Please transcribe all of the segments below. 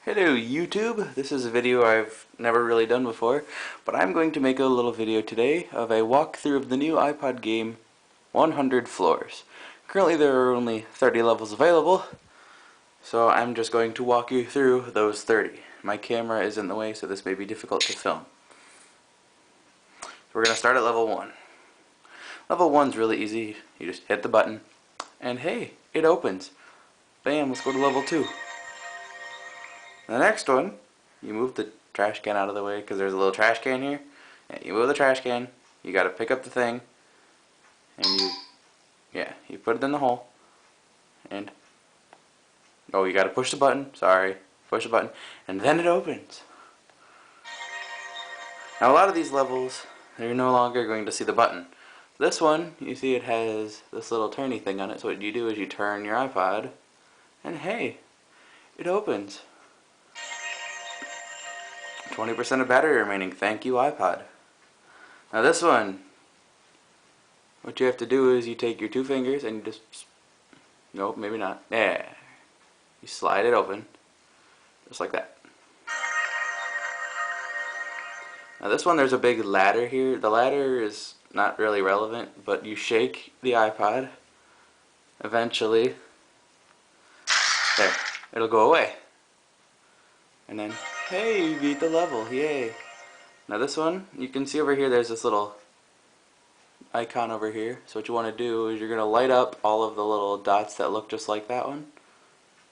Hello YouTube, this is a video I've never really done before, but I'm going to make a little video today of a walkthrough of the new iPod game 100 Floors. Currently there are only 30 levels available, so I'm just going to walk you through those 30. My camera is in the way, so this may be difficult to film. So we're going to start at level 1. Level 1's really easy. You just hit the button, and hey, it opens. Bam, let's go to level 2. The next one, you move the trash can out of the way because there's a little trash can here. And you move the trash can, you gotta pick up the thing, and you put it in the hole, and oh, you gotta push the button, sorry, push the button, and then it opens. Now a lot of these levels, you're no longer going to see the button. This one, you see it has this little turny thing on it, so what you do is you turn your iPod, and hey, it opens. 20% of battery remaining. Thank you, iPod. Now this one, what you have to do is you take your two fingers and you just, nope, maybe not. Yeah. You slide it open, just like that. Now this one, there's a big ladder here. The ladder is not really relevant, but you shake the iPod, eventually, there, it'll go away. And then, hey, you beat the level, yay. Now this one, you can see over here there's this little icon over here. So what you want to do is you're going to light up all of the little dots that look just like that one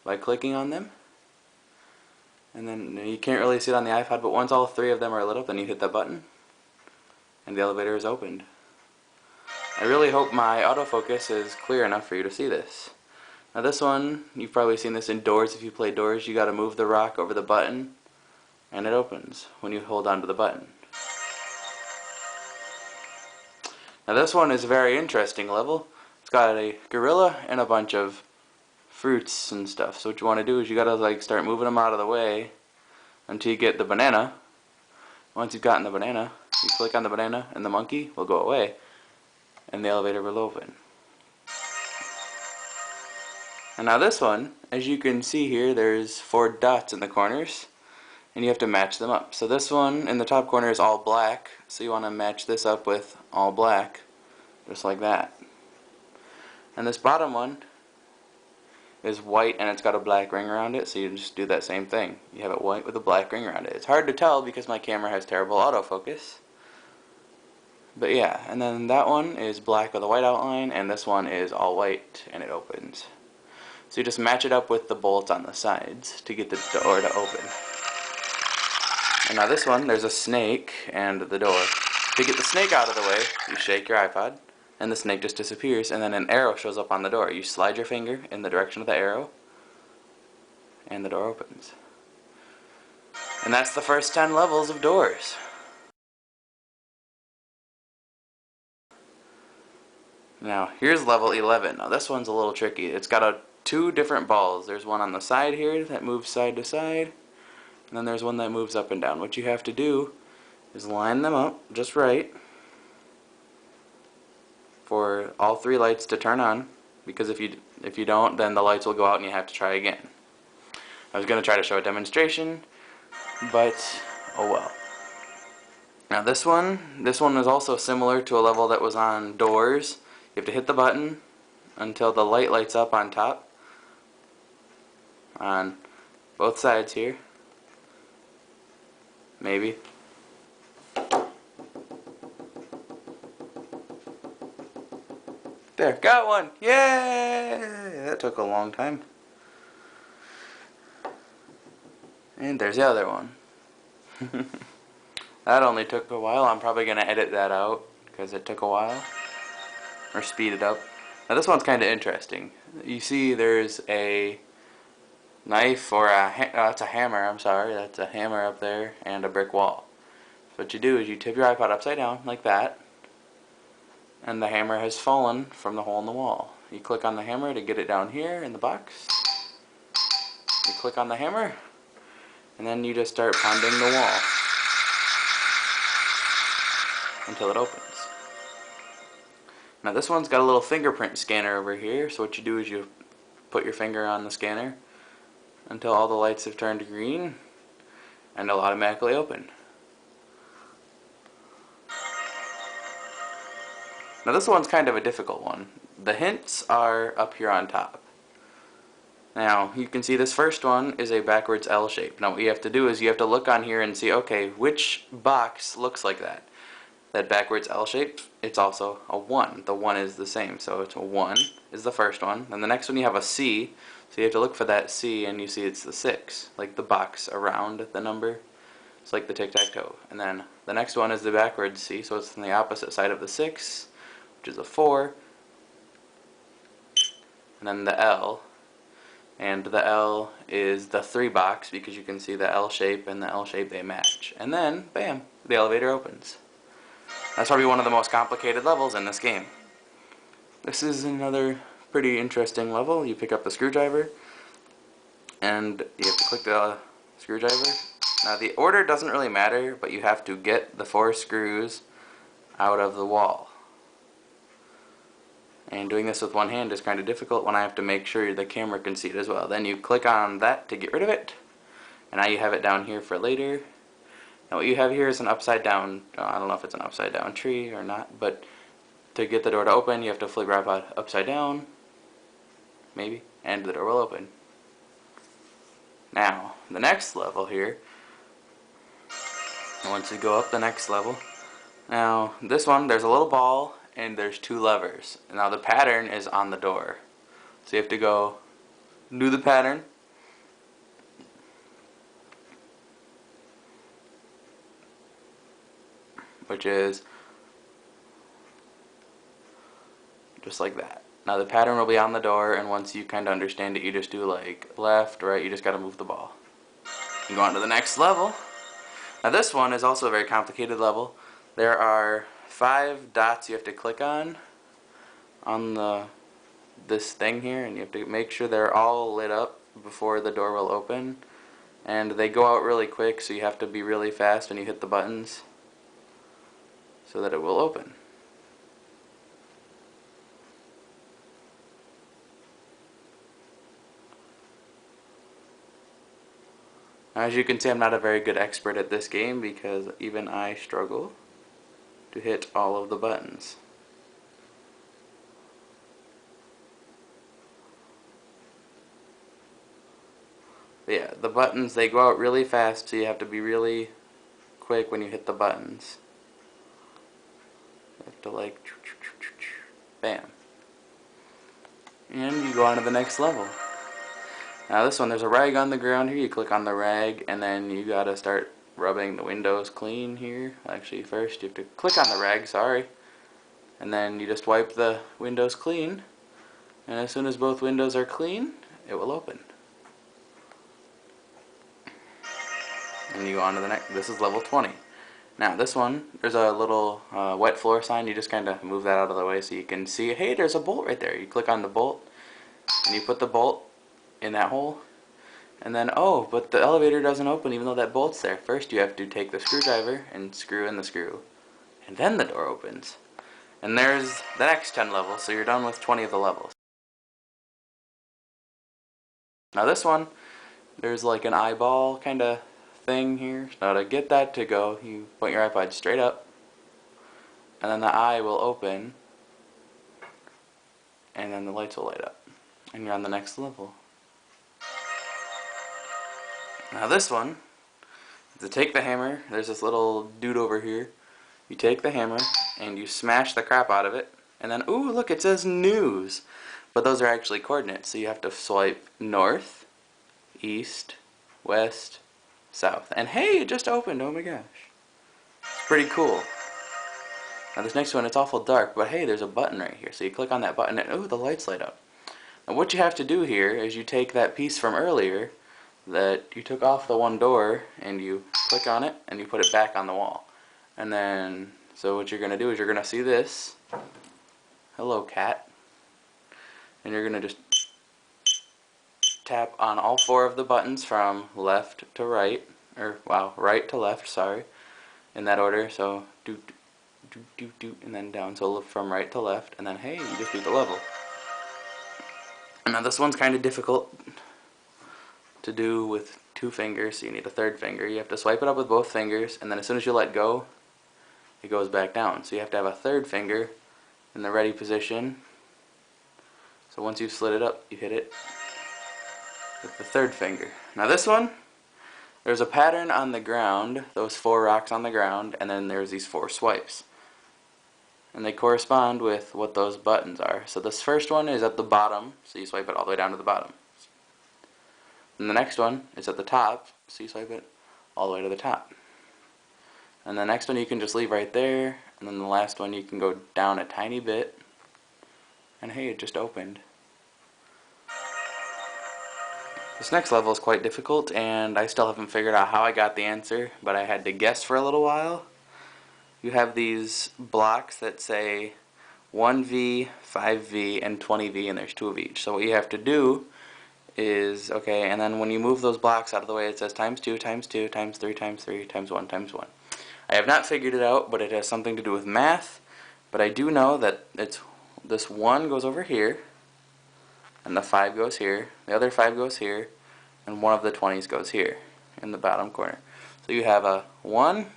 by clicking on them. And then you can't really see it on the iPod, but once all three of them are lit up, then you hit that button and the elevator is opened. I really hope my autofocus is clear enough for you to see this. Now this one, you've probably seen this indoors if you play doors. You got to move the rock over the button and it opens when you hold onto the button. Now this one is a very interesting level. It's got a gorilla and a bunch of fruits and stuff. So what you want to do is you got to like start moving them out of the way until you get the banana. Once you've gotten the banana, you click on the banana and the monkey will go away and the elevator will open. And now this one, as you can see here, there's 4 dots in the corners and you have to match them up. So this one in the top corner is all black, so you want to match this up with all black, just like that. And this bottom one is white and it's got a black ring around it, so you just do that same thing. You have it white with a black ring around it. It's hard to tell because my camera has terrible autofocus. But yeah, and then that one is black with a white outline, and this one is all white and it opens. So you just match it up with the bolts on the sides to get the door to open. And now this one, there's a snake and the door. To get the snake out of the way, you shake your iPod, and the snake just disappears, and then an arrow shows up on the door. You slide your finger in the direction of the arrow, and the door opens. And that's the first 10 levels of doors. Now, here's level 11. Now this one's a little tricky. It's got 2 different balls. There's one on the side here that moves side to side, and then there's one that moves up and down. What you have to do is line them up just right for all 3 lights to turn on, because if you don't, then the lights will go out and you have to try again. I was going to try to show a demonstration, but oh well. Now this one is also similar to a level that was on doors. You have to hit the button until the light lights up on top on both sides here. Maybe. There, got one! Yay! That took a long time. And there's the other one. That only took a while. I'm probably going to edit that out because it took a while. Or speed it up. Now this one's kind of interesting. You see there's a knife or that's a hammer, I'm sorry. That's a hammer up there and a brick wall. So what you do is you tip your iPod upside down like that, and the hammer has fallen from the hole in the wall. You click on the hammer to get it down here in the box. You click on the hammer, and then you just start pounding the wall until it opens. Now this one's got a little fingerprint scanner over here, so what you do is you put your finger on the scanner, until all the lights have turned green, and it'll automatically open. Now this one's kind of a difficult one. The hints are up here on top. Now you can see this first one is a backwards L shape. Now what you have to do is you have to look on here and see, okay, which box looks like that? That backwards L shape, it's also a 1. The 1 is the same, so it's a 1 is the first one. And the next one you have a C, so you have to look for that C and you see it's the 6, like the box around the number. It's like the tic-tac-toe. And then the next one is the backwards C, so it's on the opposite side of the 6, which is a 4. And then the L, and the L is the 3 box because you can see the L shape and the L shape, they match. And then, bam, the elevator opens. That's probably one of the most complicated levels in this game. This is another pretty interesting level. You pick up the screwdriver and you have to click the screwdriver. Now the order doesn't really matter, but you have to get the 4 screws out of the wall. And doing this with one hand is kind of difficult when I have to make sure the camera can see it as well. Then you click on that to get rid of it, and now you have it down here for later. Now what you have here is an upside down, I don't know if it's an upside down tree or not, but to get the door to open you have to flip your iPod upside down, maybe, and the door will open. Now, the next level here, once you go up the next level, now this one, there's a little ball and there's 2 levers. Now the pattern is on the door. So you have to go do the pattern, which is just like that. Now the pattern will be on the door, and once you kind of understand it, you just do like left, right, you just got to move the ball. You go on to the next level. Now this one is also a very complicated level. There are 5 dots you have to click on this thing here, and you have to make sure they're all lit up before the door will open. And they go out really quick, so you have to be really fast when you hit the buttons so that it will open. As you can see, I'm not a very good expert at this game because even I struggle to hit all of the buttons. But yeah, the buttons, they go out really fast, so you have to be really quick when you hit the buttons. You have to like, bam. And you go on to the next level. Now this one, there's a rag on the ground here. You click on the rag and then you gotta start rubbing the windows clean here. Actually, first you have to click on the rag, sorry. And then you just wipe the windows clean. And as soon as both windows are clean, it will open. And you go on to the next. This is level 20. Now this one, there's a little wet floor sign. You just kind of move that out of the way so you can see, hey, there's a bolt right there. You click on the bolt and you put the bolt in that hole, and then, oh, but the elevator doesn't open even though that bolt's there. First you have to take the screwdriver and screw in the screw, and then the door opens. And there's the next 10 levels, so you're done with 20 of the levels. Now this one, there's like an eyeball kind of thing here. Now to get that to go, you point your iPod straight up, and then the eye will open, and then the lights will light up, and you're on the next level. Now this one, to take the hammer, there's this little dude over here. You take the hammer and you smash the crap out of it, and then, ooh, look, it says news. But those are actually coordinates, so you have to swipe north, east, west, south. And hey, it just opened, oh my gosh. It's pretty cool. Now this next one, it's awful dark, but hey, there's a button right here. So you click on that button and, ooh, the lights light up. Now what you have to do here is you take that piece from earlier that you took off the one door and you click on it and you put it back on the wall. And then, so what you're going to do is you're going to see this, hello cat, and you're going to just tap on all 4 of the buttons from left to right, or wow, right to left, sorry, in that order. So do do do do, and then down, so from right to left, and then hey, you just beat the level. And now this one's kind of difficult. to do with 2 fingers, so you need a 3rd finger. You have to swipe it up with both fingers, and then as soon as you let go, it goes back down. So you have to have a 3rd finger in the ready position. So once you've slid it up, you hit it with the 3rd finger. Now this one, there's a pattern on the ground, those 4 rocks on the ground, and then there's these 4 swipes. And they correspond with what those buttons are. So this first one is at the bottom, so you swipe it all the way down to the bottom. And the next one is at the top, so you swipe it all the way to the top. And the next one you can just leave right there, and then the last one you can go down a tiny bit, and hey, it just opened. This next level is quite difficult, and I still haven't figured out how I got the answer, but I had to guess for a little while. You have these blocks that say 1V, 5V, and 20V, and there's 2 of each. So what you have to do is, okay, and then when you move those blocks out of the way, it says times 2, times 2, times 3, times 3, times 1, times 1. I have not figured it out, but it has something to do with math, but I do know that it's this 1 goes over here, and the 5 goes here, the other 5 goes here, and one of the 20s goes here, in the bottom corner. So you have a 1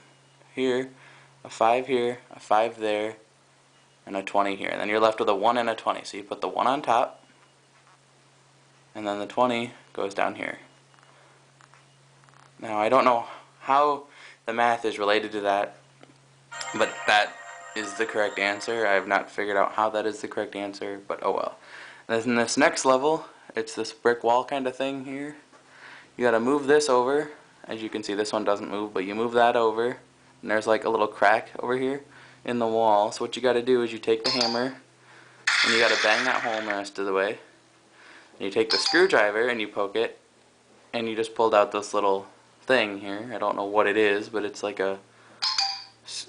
here, a 5 here, a 5 there, and a 20 here. And then you're left with a 1 and a 20. So you put the 1 on top, and then the 20 goes down here. Now I don't know how the math is related to that, but that is the correct answer. I have not figured out how that is the correct answer, but oh well. And then this next level, it's this brick wall kind of thing here. You gotta move this over. As you can see, this one doesn't move, but you move that over, and there's like a little crack over here in the wall. So what you gotta do is you take the hammer, and you gotta bang that hole the rest of the way. And you take the screwdriver and you poke it, and you just pulled out this little thing here. I don't know what it is, but it's like a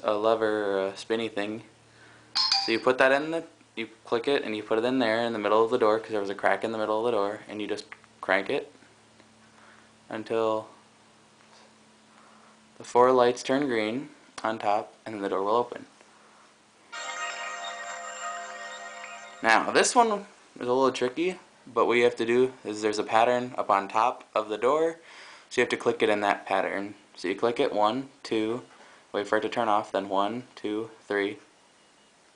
lever or a spinny thing. So you put that in you click it and you put it in there in the middle of the door, because there was a crack in the middle of the door, and you just crank it until the 4 lights turn green on top, and then the door will open. Now this one is a little tricky, but what you have to do is there's a pattern up on top of the door, so you have to click it in that pattern. So you click it 1, 2, wait for it to turn off, then 1, 2, 3,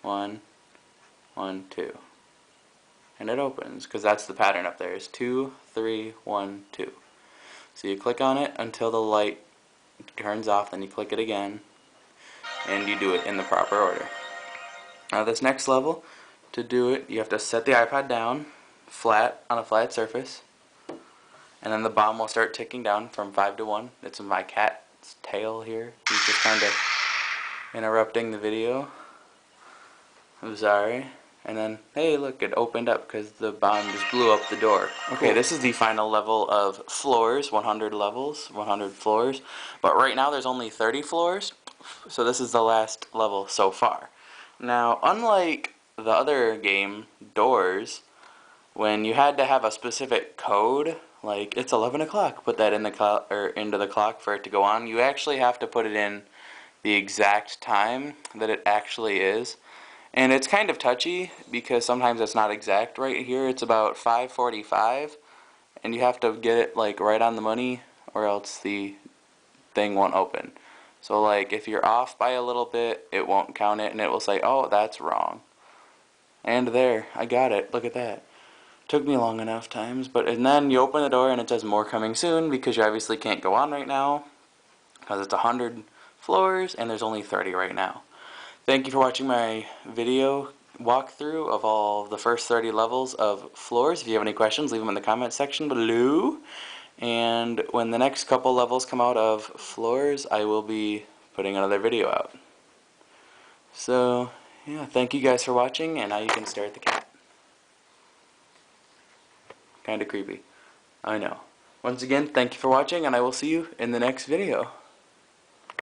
1, 1, 2. And it opens, because that's the pattern up there, is 2, 3, 1, 2. So you click on it until the light turns off, then you click it again, and you do it in the proper order. Now this next level, to do it, you have to set the iPod down flat on a flat surface, and then the bomb will start ticking down from 5 to 1. It's my cat's tail here. He's just kind of interrupting the video. I'm sorry. And then, hey, look, it opened up because the bomb just blew up the door. Okay, this is the final level of floors, 100 levels, 100 floors. But right now there's only 30 floors, so this is the last level so far. Now, unlike the other game, Doors, when you had to have a specific code, like it's 11 o'clock, put that in the clock or into the clock for it to go on, you actually have to put it in the exact time that it actually is. And it's kind of touchy because sometimes it's not exact. Right here it's about 5:45, and you have to get it like right on the money or else the thing won't open. So like if you're off by a little bit, it won't count it, and it will say, oh, that's wrong. And there, I got it. Look at that. Took me long enough times, and then you open the door and it says more coming soon, because you obviously can't go on right now because it's 100 floors and there's only 30 right now. Thank you for watching my video walkthrough of all the first 30 levels of floors. If you have any questions, leave them in the comment section below. And when the next couple levels come out of floors, I will be putting another video out. So, yeah, thank you guys for watching, and now you can stare at the cat. Kinda creepy. I know. Once again, thank you for watching, and I will see you in the next video.